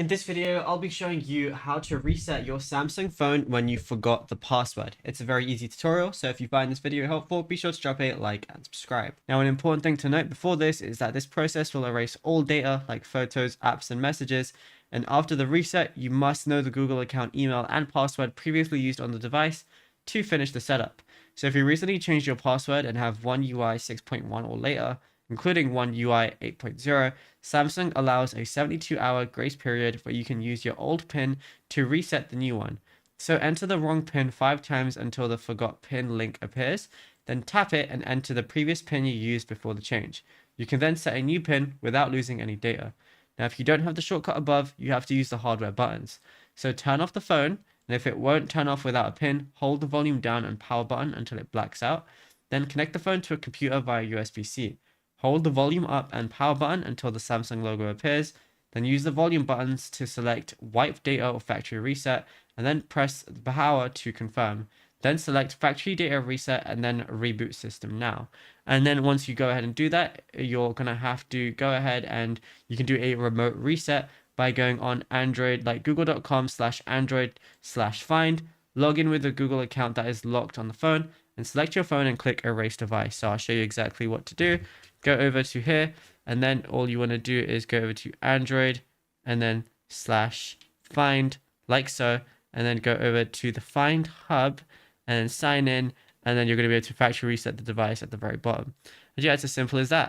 In this video, I'll be showing you how to reset your Samsung phone when you forgot the password. It's a very easy tutorial, so if you find this video helpful, be sure to drop a like and subscribe. Now, an important thing to note before this is that this process will erase all data like photos, apps, and messages, and after the reset, you must know the Google account email and password previously used on the device to finish the setup. So if you recently changed your password and have One UI 6.1 or later, including One UI 8.0, Samsung allows a 72-hour grace period where you can use your old PIN to reset the new one. So enter the wrong PIN 5 times until the forgot PIN link appears, then tap it and enter the previous PIN you used before the change. You can then set a new PIN without losing any data. Now, if you don't have the shortcut above, you have to use the hardware buttons. So turn off the phone, and if it won't turn off without a PIN, hold the volume down and power button until it blacks out. Then connect the phone to a computer via USB-C. Hold the volume up and power button until the Samsung logo appears, then use the volume buttons to select wipe data or factory reset, and then press the power to confirm. Then select factory data reset and then reboot system now. And then once you go ahead and do that, you're going to have to go ahead and you can do a remote reset by going on Android, like google.com/android/find, log in with a Google account that is locked on the phone, and select your phone and click erase device. So I'll show you exactly what to do. Go over to here, and then all you want to do is go over to Android and then /find, like so, and then go over to the Find Hub and then sign in, and then you're going to be able to factory reset the device at the very bottom. And yeah, it's as simple as that.